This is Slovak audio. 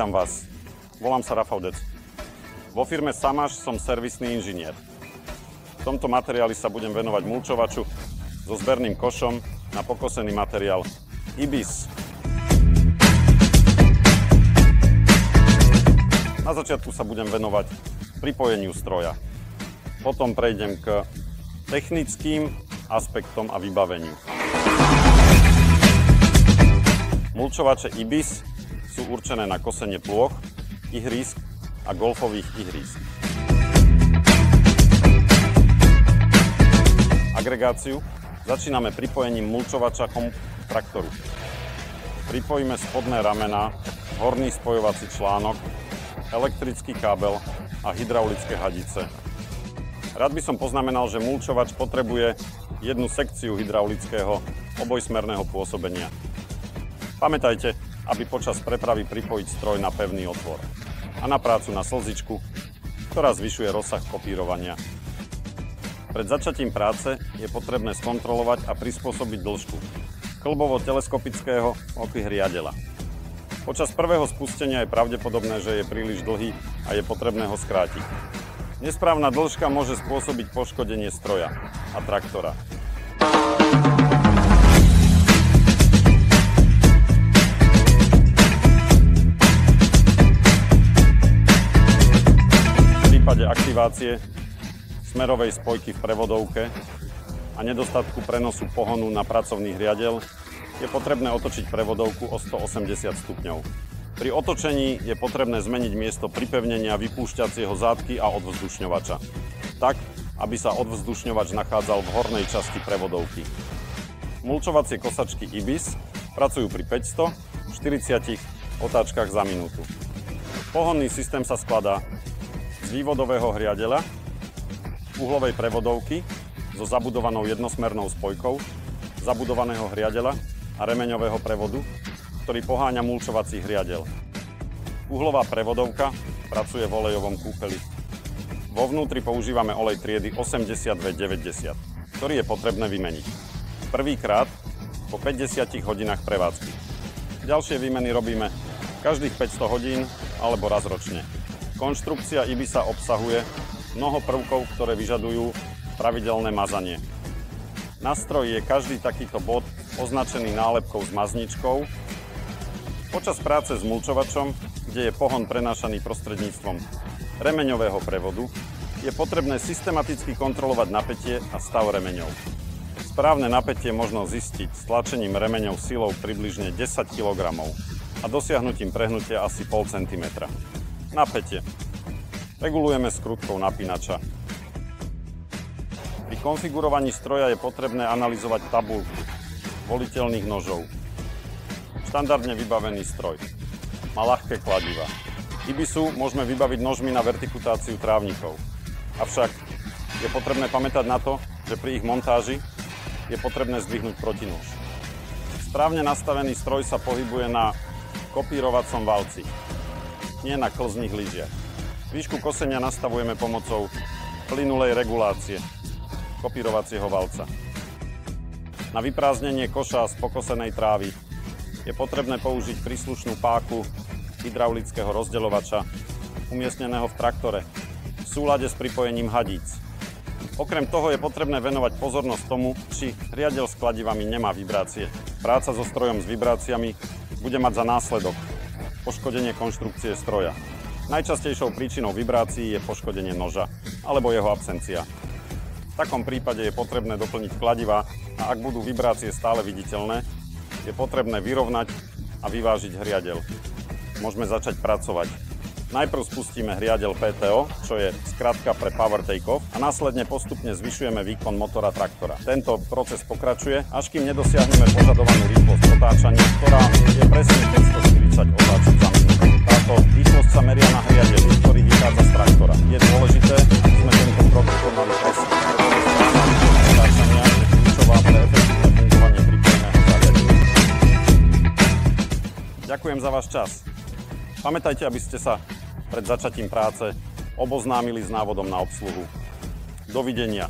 Vítam vás. Volám sa Rafał Dec. Vo firme Samaš som servisný inžinier. V tomto materiáli sa budem venovať mulčovaču so zberným košom na pokosený materiál Ibis. Na začiatku sa budem venovať pripojeniu stroja. Potom prejdem k technickým aspektom a vybaveniu. Mulčovače Ibis sú určené na kosenie plôch, ihrísk a golfových ihrísk. Agregáciu začíname pripojením mulčovača k traktoru. Pripojíme spodné ramená, horný spojovací článok, elektrický kábel a hydraulické hadice. Rád by som poznamenal, že mulčovač potrebuje jednu sekciu hydraulického obojsmerného pôsobenia. Pamätajte, aby počas prepravy pripojiť stroj na pevný otvor a na prácu na slzičku, ktorá zvyšuje rozsah kopírovania. Pred začatím práce je potrebné skontrolovať a prispôsobiť dĺžku klbovo-teleskopického okých riadeľa. Počas prvého spustenia je pravdepodobné, že je príliš dlhý a je potrebné ho skrátiť. Nesprávna dĺžka môže spôsobiť poškodenie stroja a traktora. V prípade aktivácie smerovej spojky v prevodovke a nedostatku prenosu pohonu na pracovných riadeľ je potrebné otočiť prevodovku o 180 stupňov. Pri otočení je potrebné zmeniť miesto pripevnenia vypúšťacieho zátky a odvzdušňovača, tak, aby sa odvzdušňovač nachádzal v hornej časti prevodovky. Mulčovacie kosačky Ibis pracujú pri 540 otáčkach za minútu. Pohonný systém sa skladá z vývodového hriadeľa, uhlovej prevodovky so zabudovanou jednosmernou spojkou, zabudovaného hriadeľa a remeňového prevodu, ktorý poháňa mulčovací hriadeľ. Uhlová prevodovka pracuje v olejovom kúpeli. Vo vnútri používame olej triedy 8290, ktorý je potrebné vymeniť. Prvýkrát po 50 hodinách prevádzky. Ďalšie výmeny robíme každých 500 hodín alebo raz ročne. Konštrukcia Ibisa obsahuje mnoho prvkov, ktoré vyžadujú pravidelné mazanie. Na stroji je každý takýto bod označený nálepkou s mazničkou. Počas práce s mulčovačom, kde je pohon prenášaný prostredníctvom remeňového prevodu, je potrebné systematicky kontrolovať napätie a stav remeňov. Správne napätie možno zistiť stlačením remeňov silou približne 10 kg a dosiahnutím prehnutia asi 0,5 cm. Napätie. Regulujeme skrutkou napínača. Pri konfigurovaní stroja je potrebné analyzovať tabuľku voliteľných nožov. Štandardne vybavený stroj. Má ľahké kladiva. Ibisu môžeme vybaviť nožmi na vertikutáciu trávnikov. Avšak je potrebné pamätať na to, že pri ich montáži je potrebné zdvihnúť protinôž. Správne nastavený stroj sa pohybuje na kopírovacom valci, nie na klzných lyžiach. Výšku kosenia nastavujeme pomocou plynulej regulácie kopírovacieho valca. Na vyprázdnenie koša z pokosenej trávy je potrebné použiť príslušnú páku hydraulického rozdeľovača umiestneného v traktore v súlade s pripojením hadíc. Okrem toho je potrebné venovať pozornosť tomu, či riadeľ s kladivami nemá vibrácie. Práca so strojom s vibráciami bude mať za následok poškodenie konštrukcie stroja. Najčastejšou príčinou vibrácií je poškodenie noža alebo jeho absencia. V takom prípade je potrebné doplniť kladiva a ak budú vibrácie stále viditeľné, je potrebné vyrovnať a vyvážiť hriadeľ. Môžeme začať pracovať. Najprv spustíme hriadeľ PTO, čo je skratka pre Power Take-Off, a následne postupne zvyšujeme výkon motora traktora. Tento proces pokračuje, až kým nedosiahneme požadovanú rýchlosť otáčania, ktorá je presne 540 otáčok za minútu. Táto rýchlosť sa meria na hriadeľi, ktorý vychádza z traktora. Je dôležité, aby sme tento krok vykonali presne. Otáčania je kľúčová pre efektívne fungovanie pripojeného zariadenia. Ďakujem za váš čas. Pamätajte, aby ste sa pred začatím práce oboznámili s návodom na obsluhu. Dovidenia.